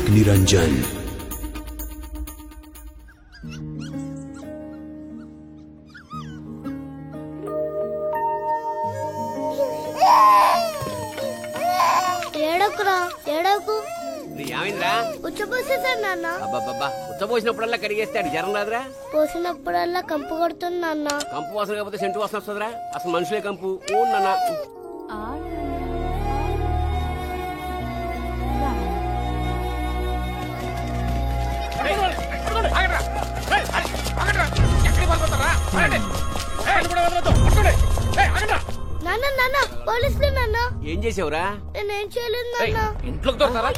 विवेक निरंजन। పోసినప్పుడల్లా కడిగేస్తాడు జ్వరం రాదురా? పోసినప్పుడల్లా కంపు కొడుతుంది నాన్న. కంపు వాసన కాకపోతే సెంటు వాసన వస్తుందిరా? అసలు మనుషులే కంపు. ఓ నాన్న నాన్న నాన్న పోలీసులు నాన్న. ఏం చేసావురా? నేనేం చేయలేదు నాన్న. ఇంట్లోకి దొరతారా?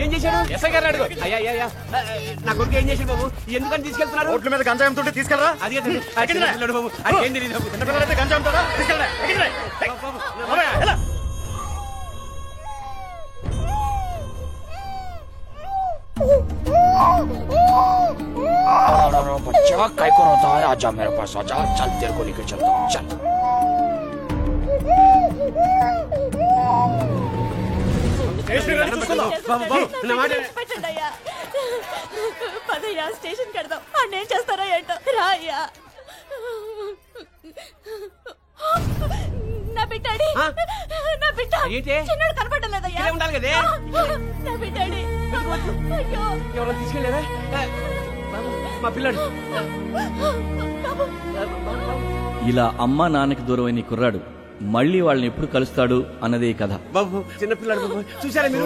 ఏం చేశాడు? ఎస్ఐ గారు అడుగు. అయ్యా నా కొడుకు ఏం చేశాడు బాబు? ఎందుకని తీసుకెళ్తున్నారు? రోడ్ల మీద గంజాయి అమ్ముతుంటే తీసుకెళ్ళరా? అది చిన్నపిల్లడు బాబు, అది ఏం తెలియదు. చిన్నపిల్లలైతే గంజాయి అమ్ముతారా? తీసుకెళ్ళరా? बच्चा काय को रोता है? आजा मेरे पास आजा, चल तेरे को लेकर चलता हूँ, चल। పదయ్యా స్టేషన్ కడదాం. అన్నేం చేస్తారా ఏంటో రా అయ్యా. నా బిడ్డాడి నా బిడ్డ చిన్నడు కనపడలేదయ్యా. ఉండాలి కదే నా బిడ్డాడి. ఎవరో తీసుకెళ్ళారా? మా పిల్లడు. ఇలా అమ్మా నాన్నకి దూరమైన కుర్రాడు మళ్ళీ వాళ్ళని ఎప్పుడు కలుస్తాడు అన్నదే కథ. బాబు చిన్నపిల్లాడు బాబు, చూసారా మీరు?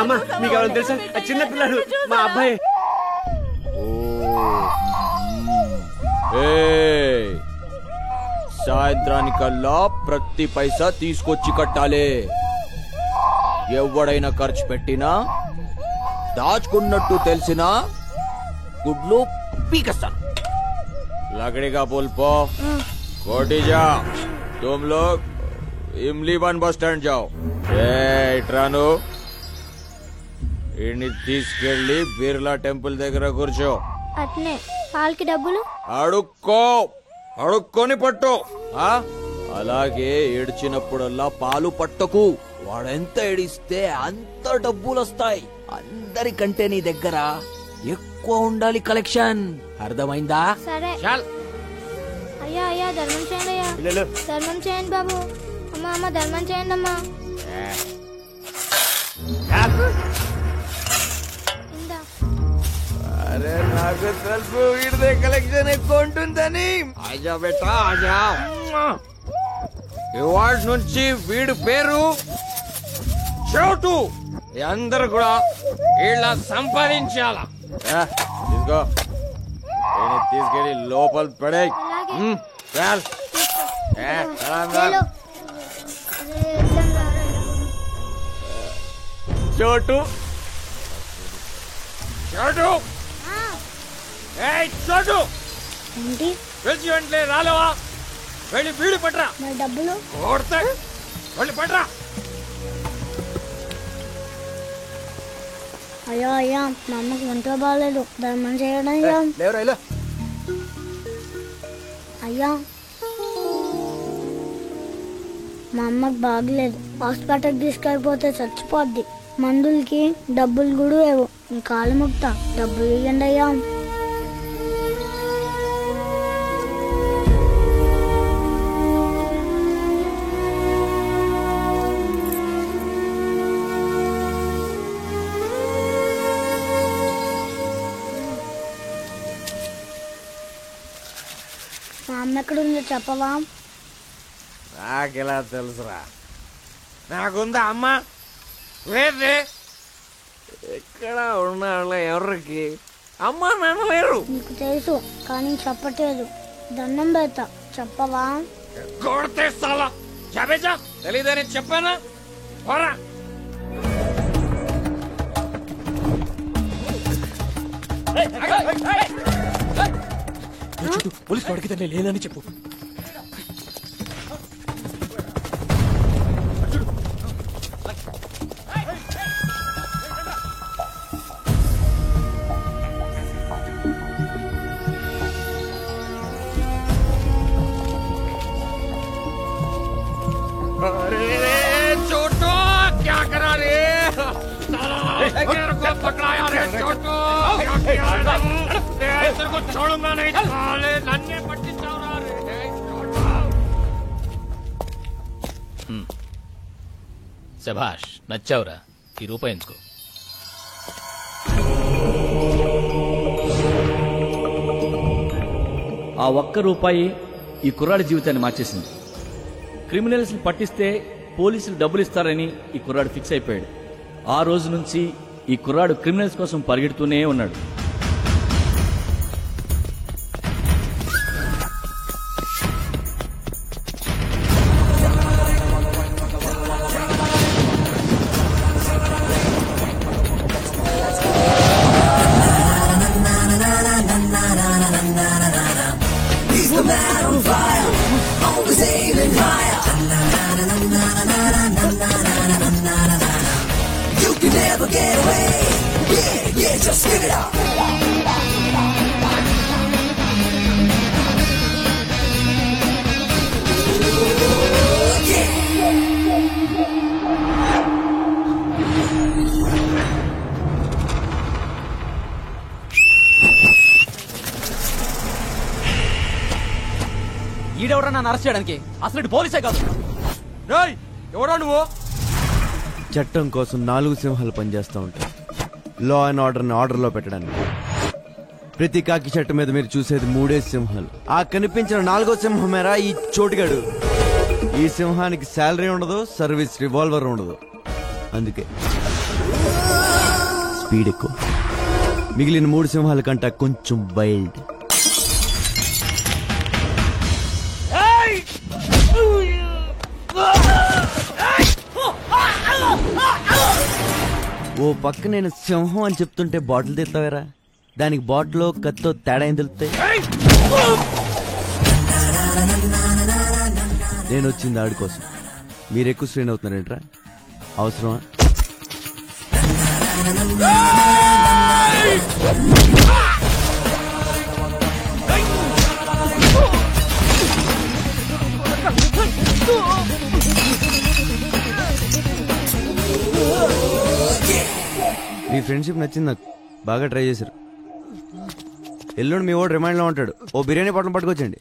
అమ్మ మీకు ఎవరైనా తెలుసా? చిన్నపిల్లాడు మా అబ్బాయి. సాయంత్రానికల్లా ప్రతి పైసా తీసుకొచ్చి కట్టాలి. ఎవడైనా ఖర్చు పెట్టినా దాచుకున్నట్టు తెలిసినా గుడ్లు పీకస్తాను. लकड़ी का पुल पो कोटी जा, तुम लोग इमली वन बस स्टैंड जाओ. ఇట్రాను ఇన్ని తీసుకెళ్ళి బిర్లా టెంపుల్ దగ్గర కూర్చో. అట్నే వాళ్ళకి డబ్బులు అడుక్కొని పట్టు. అలాగే ఏడ్చినప్పుడల్లా పాలు పట్టకు. వాడెంత ఏడిస్తే అంత డబ్బులు వస్తాయి. అందరికంటే నీ దగ్గర ఎక్కువ ఉండాలి కలెక్షన్. అర్థమైందా? సరే. అయ్యా అయ్యా ధర్మం చేయండి అయ్యా. ధర్మం చేయండి బాబు. అమ్మ అమ్మ ధర్మం చేయండి అమ్మా. అరే నాకు తెలుసు వీడిదే కలెక్షన్ ఎక్కువ ఉంటుందని. ఆజా బేటా ఆజా. ఇవాళ నుంచి వీడి పేరు చోటు. అందరు కూడా ఇలా సంపాదించాలా. తీసుకో, తీసుకెళ్ళి లోపల పడే. చోటు చోటు చోటు పిలిచి వెంటనే రాలేవా? వెళ్ళి వీడి పట్రా. డబ్బులు కొడతా. వెళ్ళి పట్రా. అయ్యో అయ్యా మా అమ్మకి వంట బాగాలేదు. ధర్మం చేయడం అయ్యా. మా అమ్మకి బాగలేదు. హాస్పిటల్కి తీసుకెళ్ళిపోతే చచ్చిపోద్ది. మందులకి డబ్బులు కూడా ఏవో. మీ కాలు ముక్తా డబ్బులు ఇవ్వండి అయ్యా. మా అమ్మ ఎక్కడుందో చెప్పవా? నాకెలా తెలుసురా? నాకుందా అమ్మ? లేదే. ఎక్కడ ఉన్నాళ్ళ ఎవరికి అమ్మ నాన్న లేరు. నీకు తెలుసు కానీ చెప్పట్లేదు. దండం పెడతా చెప్పవా? కొడితే సాలా చెప్పేజా. తెలీదని చెప్పానా? పోరా. పోలీసు వాడికి లేదని చెప్పు. अरे छोटो क्या करा रे? पकड़ाया रे चोटू तेरे को छोड़ूंगा नहीं साले नन्हे पट्टी चौरा रे శభాష్ నచ్చావురా ఈ రూపాయి ఎంచుకో ఆ ఒక్క రూపాయి ఈ కుర్రాడి జీవితాన్ని మార్చేసింది. క్రిమినల్స్ ని పట్టిస్తే పోలీసులు డబ్బులు ఇస్తారని ఈ కుర్రాడు ఫిక్స్ అయిపోయాడు. ఆ రోజు నుంచి ఈ కుర్రాడు క్రిమినల్స్ కోసం పరిగెడుతూనే ఉన్నాడు. ఈడెవరా నన్ను అరెస్ట్ చేయడానికి? అసలు పోలీసే కాదు. ఎవరా నువ్వు? చట్టం కోసం 4 సింహాలు పనిచేస్తూ ఉంటాయి. లా అండ్ ఆర్డర్ని ఆర్డర్లో పెట్టడానికి. ప్రతి కాకి చెట్టు మీద మీరు చూసేది 3 సింహాలు. ఆ కనిపించిన 4వ సింహమేరా ఈ చోటుగాడు. ఈ సింహానికి శాలరీ ఉండదు, సర్వీస్ రివాల్వర్ ఉండదు. అందుకే స్పీడ్ ఎక్కువ. మిగిలిన 3 సింహాల కంటే కొంచెం వైల్డ్. ఓ పక్క నేను సింహం అని చెప్తుంటే బాటిల్ తెస్తావేరా? దానికి బాటిల్ కత్తో తేడా ఏం తెలుస్తాయి? నేను వచ్చింది ఆడి కోసం. మీరు ఎక్కువ స్ట్రెయిన్ అవుతున్నారేంట్రా? అవసరమా? మీ ఫ్రెండ్షిప్ నచ్చింది నాకు. బాగా ట్రై చేశారు. ఎల్లుండి మీ వాడు రిమైండ్లో ఉంటాడు. ఓ బిర్యానీ పొట్లం పట్టుకొచ్చండి.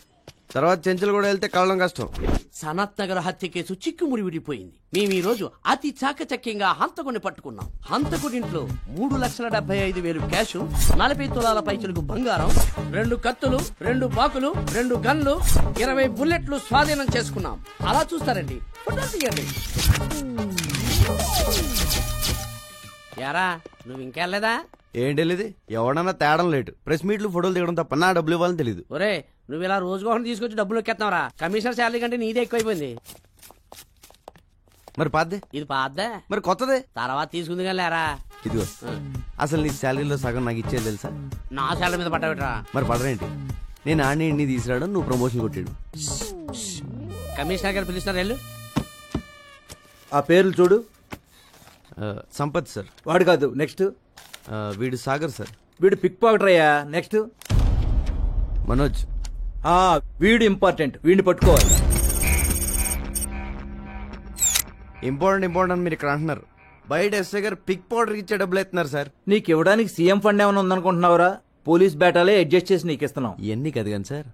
తర్వాత చెంచులు కూడా వెళ్తే కలడం కష్టం. సనత్ నగర్ హత్య కేసు చిక్కుముడి విడిపోయింది. మేము ఈ రోజు అతి చాకచక్యంగా హంతకుని పట్టుకున్నాం. హంతకుడింట్లో 3,75,000 క్యాష్, 40 తులాల పైచలకు బంగారం, 2 కత్తులు, 2 బాకులు, 2 గన్లు, 20 బుల్లెట్లు స్వాధీనం చేసుకున్నాం. అలా చూస్తారండి, ఫోటోలు తీయండి. యారా నువ్వు ఇంకెళ్ళలేదా? ఏంటి వెళ్ళేది? ఎవడన్నా తేడం లేటు. ప్రెస్ మీట్లు ఫోటోలు తీయడం తప్ప నా డబ్బులు ఇవ్వాలని తెలీదు. ఒరే నువ్వు ఇలా రోజుకోసం తీసుకొచ్చి డబ్బులు ఎక్కేస్తున్నావురా. కమిషనర్ శాలరీ కంటే నీదే ఎక్కువైపోయింది. మరి పాద్దే? ఇది పాద్దా? మరి కొత్తదే తర్వాత తీసుకుంది కానీ లేరా. ఇదిగో అసలు నీ శాలరీలో సగం నాకు ఇచ్చేది తెలుసా? నా శాలరీ మీద పట్టబెట్టరా. మరి పడరేంటి? నేను ఆడిని ఇన్ని తీసుకురావడం, నువ్వు ప్రమోషన్ కొట్టాడు. కమిషనర్ గారు పిలుస్తున్నారు వెళ్ళు. ఆ పేర్లు చూడు. సంపత్ సార్. వాడు కాదు, నెక్స్ట్. వీడు సాగర్ సార్. వీడు పిక్ పాకెటర్ అయ్యా. నెక్స్ట్ మనోజ్. వీడు ఇంపార్టెంట్, వీడిని పట్టుకోవాలి. ఇంపార్టెంట్ మీరు ఇక్కడ అంటున్నారు. బయట ఎస్ఐ గారు పిక్ పౌడర్ ఇచ్చే డబ్బులు ఎత్తున్నారు సార్. నీకు ఇవ్వడానికి సీఎం ఫండ్ ఏమైనా ఉందనుకుంటున్నావురా? పోలీస్ బేటాలే అడ్జస్ట్ చేసి నీకు ఇస్తున్నాం. ఇవన్నీ కదా కానీ సార్,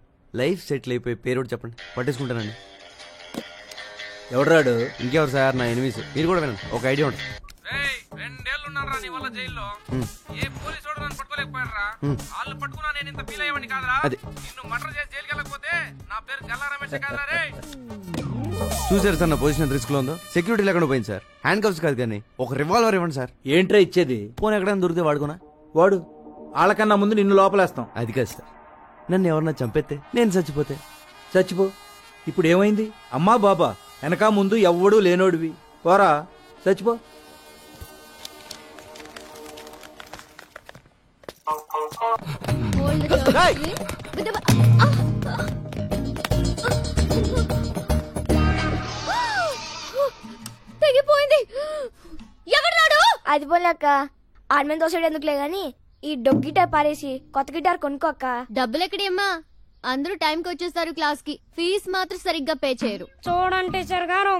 లైఫ్ సెటిల్ అయిపోయి పేరు చెప్పండి, పట్టేసుకుంటానండి. ఎవడరాడు? ఇంకెవరు సార్? నా ఎనిమిస్. మీరు కూడా వినండి, ఒక ఐడియా ఉంటుంది. 2 ఏళ్ళున్నారా నీ వల్ల జైల్లో? ఏ పోలీసు వాడు నన్ను పట్టుకోలేకపోయారా? వాళ్ళు పట్టుకున్నా నేను ఇంత ఫీల్ అయ్యేవాడిని కాదురా. నిన్ను మర్డర్ చేసి జైలుకి వెళ్ళకపోతే నా పేరు గల్లా రమేష్ కాదురా రే. చూసారు సార్ నా పొజిషన్ రిస్క్ లో ఉందో? సెక్యూరిటీ లేకుండా పోయింది సార్. హ్యాండ్ కప్స్ కాదు కానీ ఒక రివాల్వర్ ఇవ్వండి సార్. ఏంట్రా ఇచ్చేది? ఫోన్ ఎక్కడైనా దొరికితే వాడుకున్నా. వాడు వాళ్ళకన్నా ముందు నిన్ను లోపలేస్తాం. అది కాదు సార్, నన్ను ఎవరన్నా చంపేస్తే, నేను చచ్చిపోతే. చచ్చిపో. ఇప్పుడు ఏమైంది? అమ్మా బాబా వెనక ముందు ఎవ్వడూ లేనోడివి. పోరా చచ్చిపో. తెగిపోయింది. ఎవరు? అది పోలేక ఆర్మెంట్ దోసడు ఎందుకులే గాని ఈ డొగ్ గిటార్ పారేసి కొత్త గిటార్ కొనుక్కోక్క. డబ్బులు ఎక్కడేమ్మా? అందరూ టైంకి వచ్చేస్తారు క్లాస్ కి. ఫీజు మాత్రం సరిగ్గా పే చేయరు. చూడండి టీచర్ గారు,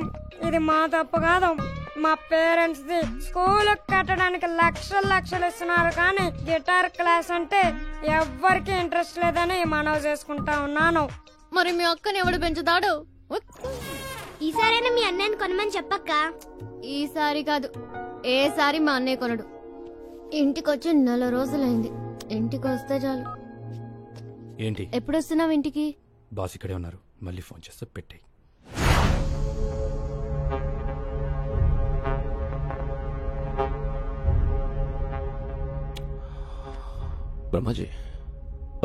ఇది మా తప్పు కాదు. మా పేరెంట్స్ ది స్కూల్ కట్టడానికి లక్షలు ఇస్తున్నారు, కానీ గిటార్ క్లాస్ అంటే ఎవ్వరికి ఇంట్రెస్ట్ లేదని మనవి చేసుకుంటా ఉన్నాను. మరి మీ అక్కని ఎవడు పెంచుతాడు? ఈసారైనా మీ అన్నయ్యని కొనమని చెప్పక్క. ఈసారి కాదు, ఏసారి మా అన్నయ్య కొనడు. ఇంటికొచ్చి 4 రోజులైంది. ఇంటికి వస్తే చాలు. ఏంటి ఎప్పుడు వస్తున్నావు ఇంటికి? బాస్ ఇక్కడే ఉన్నారు, మళ్ళీ ఫోన్ చేస్తే పెట్టేయి. Brahmaji,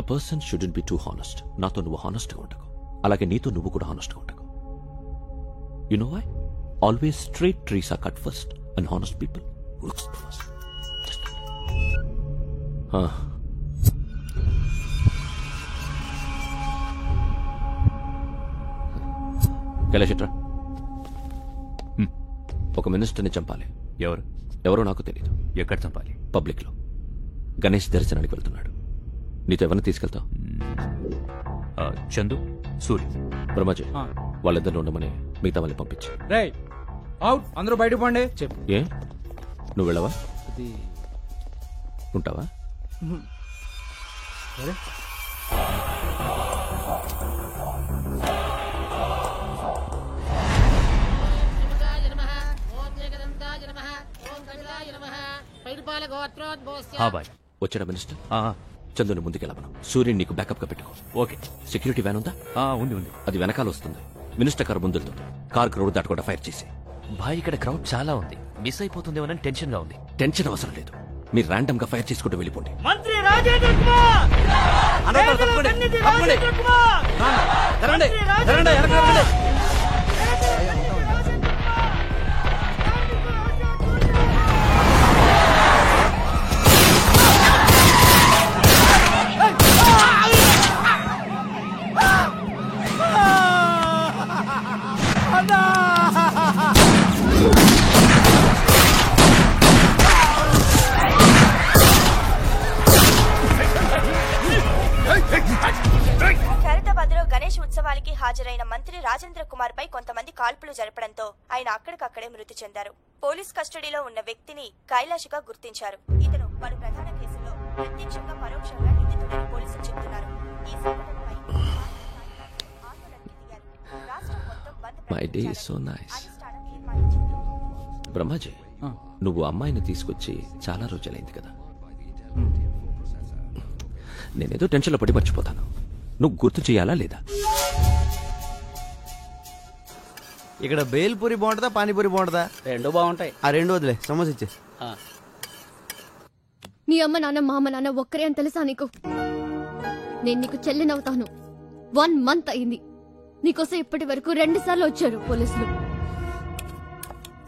a person shouldn't be too honest. నాతో నువ్వు హానెస్ట్గా ఉండకు, అలాగే నీతో నువ్వు కూడా హానెస్ట్గా ఉండకు. You know why? Always straight trees are cut first and honest people looks first. Kailash, ఒక మినిస్టర్ని చంపాలి. ఎవరో నాకు తెలియదు. ఎక్కడ చంపాలి? పబ్లిక్ లో. గణేష్ దర్శనానికి వెళ్తున్నాడు. నీతో ఎవరిని తీసుకెళ్తావు? చందు, సూర్య. బ్రహ్మాజీ, వాళ్ళిద్దరిని ఉండమని మిగతా వాళ్ళని పంపించి. రేయ్ అవుట్, అందరూ బయట పోండి. చెప్పు. ఏ నువ్వు వెళ్ళవా? ఉంటావా? వచ్చాడా మినిస్టర్? చందుని ముందుకెళ్ళమను. సూర్యుని నీకు బ్యాకప్ గా పెట్టుకో. ఓకే. సెక్యూరిటీ వ్యాన్ ఉందా? ఉంది. అది వెనకాల వస్తుంది. మినిస్టర్ కారు ముందుతో కార్ రోడ్ దాటకుండా ఫైర్ చేసి. భాయ్, ఇక్కడ క్రౌడ్ చాలా ఉంది, మిస్ అయిపోతుందేమోనని టెన్షన్ గా ఉంది. టెన్షన్ అవసరం లేదు, మీరు ర్యాండమ్ గా ఫైర్ చేసుకుంటూ వెళ్ళిపోండి. మంత్రి రాజేంద్ర కుమార్! ఖైరతాబాద్ లో గణేష్ ఉత్సవానికి హాజరైన మంత్రి రాజేంద్ర కుమార్ పై కొంతమంది కాల్పులు జరపడంతో ఆయన అక్కడికక్కడే మృతి చెందారు. పోలీస్ కస్టడీలో ఉన్న వ్యక్తిని కైలాష్గా గుర్తించారు. ఇతను పలు ప్రధాన కేసుల్లో ప్రత్యక్షంగా పరోక్షంగా నిందితుడని పోలీసులు చెబుతున్నారు. ఈ సంఘటనపై రాష్ట్రం మొత్తం బంద్ అధిష్టానం తీర్మానించింది. బ్రహ్మాజీ, నువ్వు అమ్మాయిని తీసుకొచ్చి చాలా రోజులైంది కదా. నేనేదో టెన్షన్లో పడి మర్చిపోతాను. నువ్వు గుర్తు చేయాలా లేదా? ఇక్కడ బేల్పూరి బాగుంటుందా, పానీపూరి బాగుంటుందా? రెండు బాగుంటాయి. ఆ రెండు వదిలే, సమోసా ఇచ్చే. నీ అమ్మ నాన్న మా అమ్మ నాన్న ఒక్కరే అని తెలుసా నీకు? నేను నీకు చెల్లినవుతాను. 1 month అయింది. నీకోసం ఇప్పటి వరకు 2 సార్లు వచ్చారు పోలీసులు.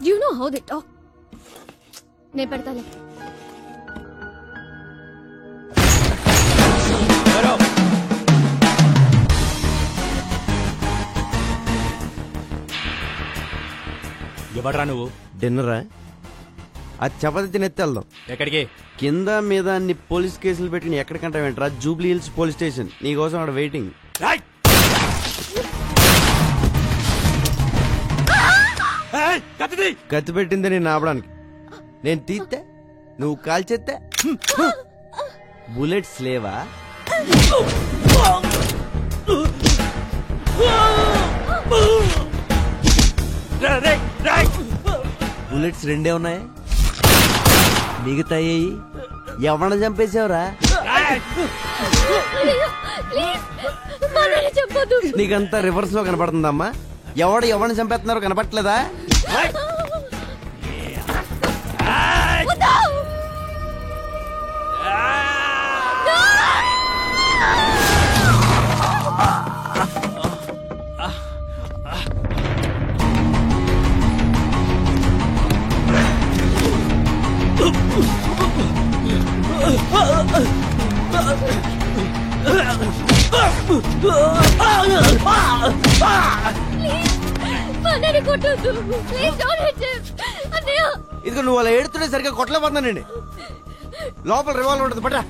You know how they talk. నేను పెడతాలే. ఎవడ్రా నువ్వు? డిన్నరా? అది చపాతి తినెత్తి వెళ్దాం. ఎక్కడికి? కింద మీద అన్ని పోలీస్ కేసులు పెట్టి ఎక్కడికంటా వెంటరా? Jubilee Hills police station. నీకోసం అక్కడ వెయిటింగ్. కత్తి పెట్టింది నేను ఆపడానికి. నేను తీస్తే నువ్వు కాల్చేస్తే బుల్లెట్స్ లేవా? బుల్లెట్స్ 2 ఉన్నాయి, మిగతా ఎవరిని చంపేసావురా? నీకంతా రివర్స్ లో కనపడుతుందమ్మా. ఎవరిని చంపేస్తున్నారో కనపట్లేదా? ఇదిగో నువ్వు అలా ఏడుతుంటే సరిగ్గా కొట్టలేకపోతున్నానండి. లోపల రివాల్వర్ ఉంటుంది, పట్రా.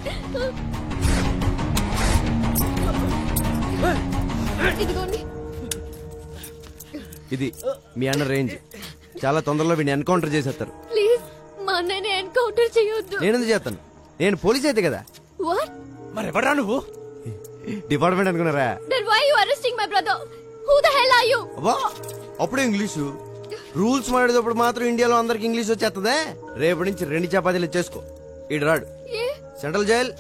ఇది మీ అన్న రేంజ్. చాలా తొందరలో వీడిని ఎన్కౌంటర్ చేసేస్తారు. ప్లీజ్ మా అన్నయ్యని ఎన్కౌంటర్ చేయొద్దు. నేనెందుకు చేస్తాను? నేను పోలీస్ అయితే కదా. వాట్? మరి ఎవరా నువ్వు? డిపార్ట్మెంట్ అనుకున్నారా? Then why you arresting my brother? Who the hell are you? అబ్బా అప్పుడే ఇంగ్లీషు రూల్స్ మాడేటప్పుడు మాత్రం ఇండియాలో అందరికి ఇంగ్లీష్ వచ్చేస్తుందే. రేపటి నుంచి 2 చపాతీలు చేసుకో. ఇటు రాడు. Central jail,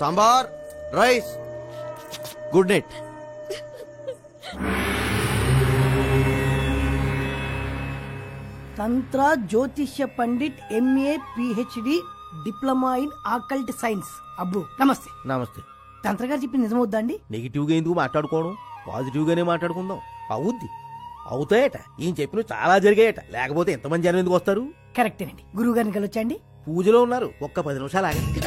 sambar, rice. Good night. తంత్ర జ్యోతిష్య pandit MA PhD diploma in occult science. అబ్బు నమస్తే. నమస్తే. తంత్ర గారు చెప్పింది నిజమవుద్దా అండి? నెగిటివ్ గా ఎందుకు మాట్లాడుకోవడం, పాజిటివ్ గానే మాట్లాడుకుందాం. అవుద్ది, అవుతాయట. ఈయన చెప్పిన చాలా జరిగాయట, లేకపోతే ఎంతమంది జనం ఎందుకు వస్తారు? కరెక్టేనండి. గురువు గారిని కలిసొచ్చండి. పూజలో ఉన్నారు, ఒక్క 10 నిమిషాలు ఆగండి.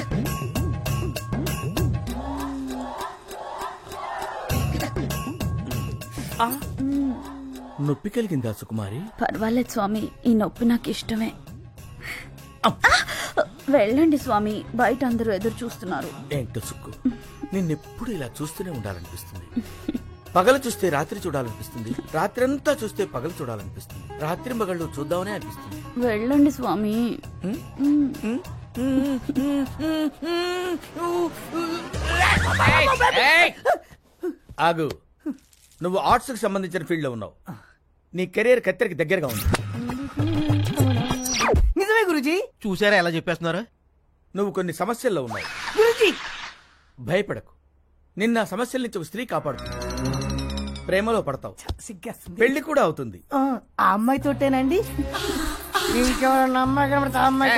నొప్పి కలిగిందా సుకుమారి? పర్వాలేదు స్వామి, ఈ నొప్పి నాకు ఇష్టమే. వెళ్ళండి స్వామి, బయట అందరూ ఎదురు చూస్తున్నారు. ఏంటో సుక్కు, నిన్నెప్పుడు ఇలా చూస్తూనే ఉండాలనిపిస్తుంది. పగలు చూస్తే రాత్రి చూడాలనిపిస్తుంది, రాత్రి అంతా చూస్తే పగలు చూడాలనిపిస్తుంది, రాత్రి మగళ్ళు చూద్దామనే అనిపిస్తుంది. వెళ్ళండి స్వామి. ఆగు, నువ్వు ఆర్ట్స్ కి సంబంధించిన ఫీల్డ్ లో ఉన్నావు. నీ కెరీర్ కత్తెరకి దగ్గరగా ఉంది. నిజమే గురుజీ. చూసారా ఎలా చెప్పేస్తున్నారు? నువ్వు కొన్ని సమస్యల్లో ఉన్నావు. గురుజీ భయపడకు, నిన్న సమస్యల నుంచి ఒక స్త్రీ కాపాడుతుంది. ప్రేమలో పడతావు, సిగ్గేస్తుంది. పెళ్లి కూడా అవుతుంది. ఆ అమ్మాయి తోటేనండి? ఇంకెవరన్నా అమ్మాయి కనబడితే అమ్మాయి.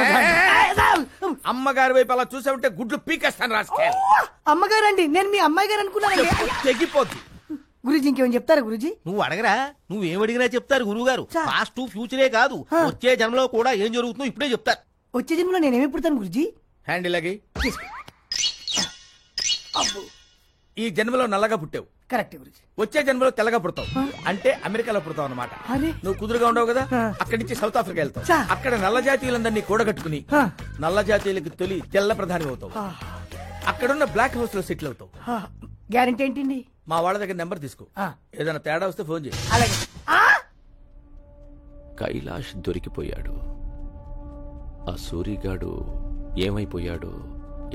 అమ్మగారి వైపు అలా చూసావుంటే గుడ్లు పీకేస్తాను రాసుకే. అమ్మగారండి, నేను మీ అమ్మాయి గారు అనుకున్నానండి. తెగిపోద్ది. గురుజీ ఇంకేమని చెప్తారా గురుజీ? నువ్వు అడగరా, నువ్వేం అడిగినా చెప్తారు గురువు గారు. పాస్ట్ ఫ్యూచరే కాదు, వచ్చే జన్మలో కూడా ఏం జరుగుతుందో ఇప్పుడే చెప్తారు. వచ్చే జన్మలో నేనేమి పుడతాను గురుజీ? హ్యాండిల్ అగి. ఈ జన్మలో నల్లగా పుట్టావు, కరెక్ట్ గురుజీ. వచ్చే జన్మలో తెల్లగా పుడతావు, అంటే అమెరికాలో పుడతావు అన్నమాట. నువ్వు కుదురుగా ఉండవు కదా, అక్కడి నుంచి సౌత్ ఆఫ్రికా వెళ్తావు. అక్కడ నల్ల జాతీయులందరినీ కూడగట్టుకుని నల్ల జాతీయులకు తొలి తెల్ల ప్రధాని అవుతావు. అక్కడున్న బ్లాక్ హౌస్ లో సెటిల్ అవుతావు. గ్యారెంటీ ఏంటండి? మా వాళ్ళ దగ్గర నెంబర్ తీసుకో, ఏదైనా తేడా వస్తే ఫోన్ చేయి. అలాగే. కైలాష్ దొరికిపోయాడు. ఆ సూరిగాడు ఏమైపోయాడో,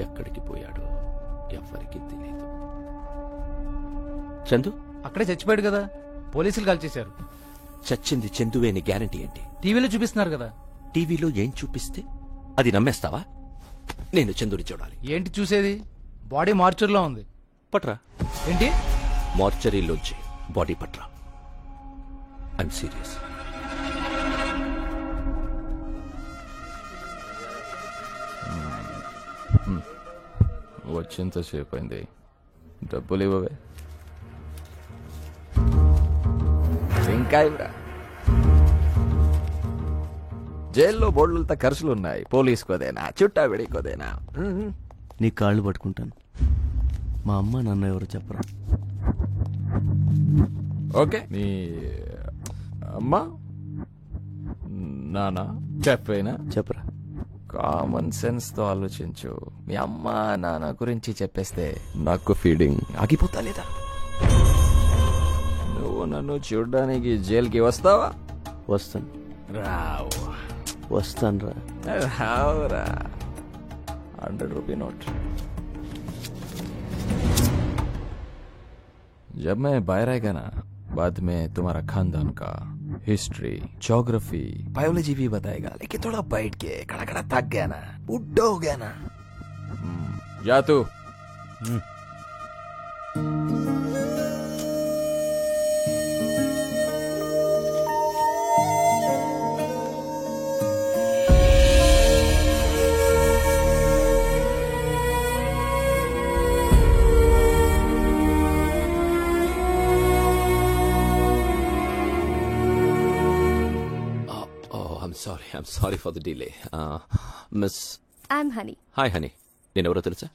ఎక్కడికి పోయాడో ఎవరికి తెలియదు. చందు అక్కడే చచ్చిపోయాడు కదా, పోలీసులు కాల్ చేశారు. చచ్చింది చందువే అని గ్యారంటీ ఏంటి? టీవీలో చూపిస్తున్నారు కదా. టీవీలో ఏం చూపిస్తే అది నమ్మేస్తావా? నేను చందుని చూడాలి. ఏంటి చూసేది? బాడీ మార్చర్లో ఉంది. పట్రా. ఏంటి? మార్చరీలోంచి బాడీ పట్రా. I'm serious. వచ్చేంతసేపు అయింది, డబ్బులు ఇవ్వవే. ఇంకా ఇవ్వరా? జైల్లో బోర్డులతో ఖర్చులున్నాయి, పోలీసుకోదేనా, చుట్టా విడికోదేనా? నీ కాళ్ళు పట్టుకుంటాను. మా అమ్మ నాన్న ఎవరు చెప్పరా? ఓకే, నీ అమ్మ నాన్న చెప్పేనా? చెప్పరా. కామన్ సెన్స్ తో ఆలోచించు. మీ అమ్మ నాన్న గురించి చెప్పేస్తే నాకు ఫీడింగ్ ఆగిపోతా లేదా? నువ్వు నన్ను చూడ్డానికి జైలుకి వస్తావా? వస్తాను. రావు. వస్తాను రా. రావురా. 100 రూపీ नोट. जब मैं बाहर आएगा ना, बाद में तुम्हारा खानदान का हिस्ट्री, ज्योग्राफी, बायोलॉजी भी बताएगा. लेकिन थोड़ा बैठ के खड़ा खड़ा थक गया ना, बुढ़ा हो गया ना. जा तू. I'm sorry for the delay. Miss. I'm Honey. Hi, Honey. నేనెవరో తెలుసా?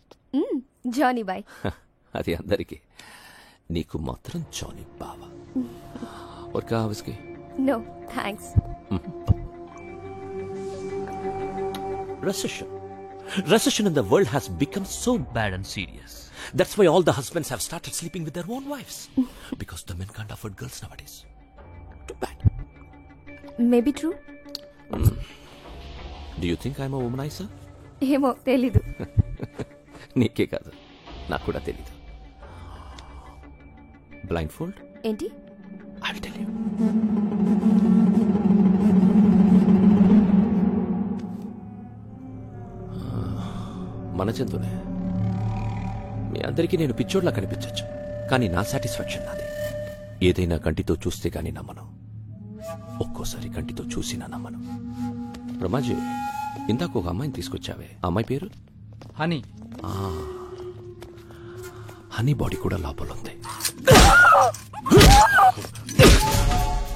Johnny boy. అది అందరికి, నీకు మాత్రం జానీ బావా. और क्या है इसकी? No, thanks. Recession in the world has become so bad and serious. That's why all the husbands have started sleeping with their own wives. Because the men can't afford girls nowadays. Too bad. Maybe true. Do you think I'm womaniser? ఏమో తెలీదు. నీకే కాదు, నాకు కూడా తెలీదు. Blind fold ఏంటి? I will tell you. మన జంతువునే. మీ అందరికీ నేను పిచ్చోడ్లా కనిపించచ్చు, కానీ నా సాటిస్ఫాక్షన్ నాది. ఏదైనా కంటితో చూస్తే గానీ నమ్మను, ఒక్కోసారి కంటితో చూసినా నమ్మను. రమాజీ, ఇందాక ఒక అమ్మాయిని తీసుకొచ్చావే, అమ్మాయి పేరు? హనీ. హనీ బాడీ కూడా లోపల ఉంది.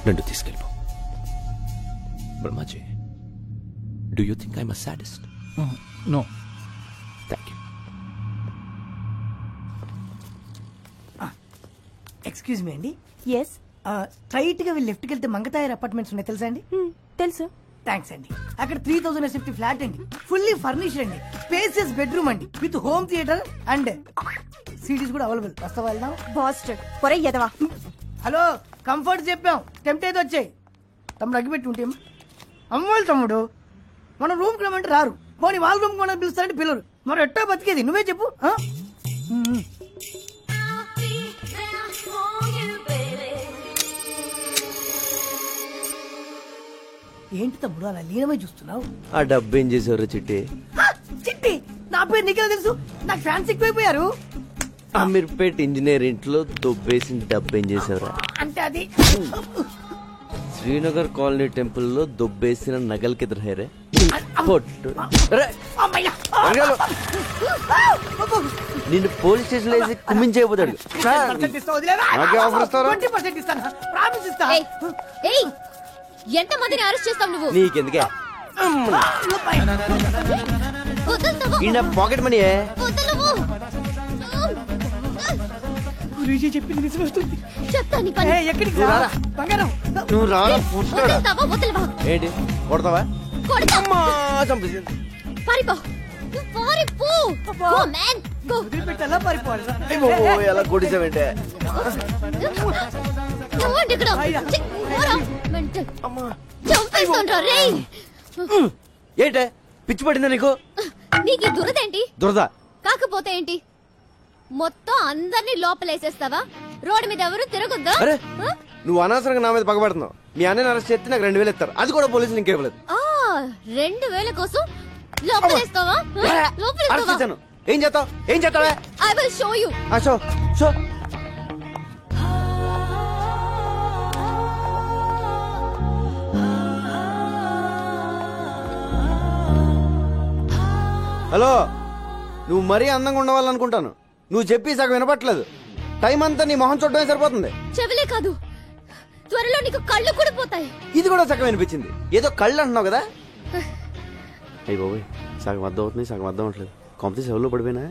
రెండు తీసుకెళ్ళిపో. Brahmaji, do you think I'm a sadist? No. Thank you. Excuse me అండి. ఎస్. స్ట్రైట్ గా వీళ్ళు లెఫ్ట్కి వెళ్తే మంగతాయర్ అపార్ట్మెంట్స్ ఉన్నాయి తెలుసా అండి? తెలుసు. థ్యాంక్స్ అండి. అక్కడ 3000 SFT ఫ్లాట్ అండి, ఫుల్లీ ఫర్నిష్డ్ అండి, స్పేసియస్ బెడ్రూమ్ అండి, with home theatre and CDs కూడా అవైలబుల్. వస్తావా? వెళ్దాం. బాస్టర్ పొరే ఎదవా. హలో, కంఫర్ట్ చెప్పాం, టెంప్ట్ అయితే వచ్చాయి. తమ్ముడు అగ్గిపెట్టి ఉంటే అమ్మోళ్ళు తమ్ముడు, మన రూమ్ కి రమ్మంటే రారు, పోనీ వాళ్ళ రూమ్ కూడా పిలుస్తారంటే పిల్లరు. మరి ఎట్టా బతికేది నువ్వే చెప్పు. ఏంటి తమ్ముడు అలా లీనమై చూస్తున్నావు? ఆ డబ్బు ఏం చేసేవారు చిట్టి? చిట్టి నా పేరు నీకెలా తెలుసు? నాకు ఫ్యాన్స్ ఎక్కువైపోయారు. అమీర్పేట్ ఇంజనీర్ ఇంట్లో దొబ్బేసిన డబ్బు ఏం చేసేవారా? అంటే అది శ్రీనగర్ కాలనీ టెంపుల్ లో దొబ్బేసిన నగలకి ఎదురయ్యారే. నిన్ను పోలీస్ స్టేషన్ లో వేసి కుమ్మించేయబోతాడు. ఎంత మందిని అరెస్ట్ చేస్తావు నువ్వు? నీకెందుకే పాకెట్ మనీ చెప్పింది నిజమవుతుంది. చెప్తాను. నువ్వు రారా? ఏంటి కొడతావా? ఎలా కొట్టేసావంటే? ఏంటే పిచ్చి పడిందా నీకు? నీకు దురదేంటి? దురద కాకపోతే ఏంటి? మొత్తం అందరినీ లోపలేసేస్తావా? రోడ్డు మీద ఎవరు తిరగొద్దా? నువ్వు అనవసరంగా నా మీద పగబడుతున్నావు. మీ అన్నని అరెస్ట్ చేస్తే నాకు 2000 ఇస్తారు, అది కూడా పోలీసులు ఇంకేవ్వలేదు. 2000 కోసం లోపలేస్తావా? ఏం చేస్తావు? ఏం చేస్తావా? I will show you. Show show. Hello, నువ్వు మరీ అందంగా ఉండవాలనుకుంటాను. నువ్వు చెప్పి సగం వినపట్లేదు. టైం అంతా నీ మొహం చూడటమే సరిపోతుంది. చెవిలే కాదు, త్వరలో నీకు కళ్ళు కూడా పోతాయి. ఇది కూడా సగం వినిపించింది. ఏదో కళ్ళు అంటున్నావు కదా. అయ్యి బాబోయ్, సగం అర్థం అవుతుంది, సగం అర్థం అవట్లేదు. కాంపిటీషన్ ఎవరిలో పడిపోయినా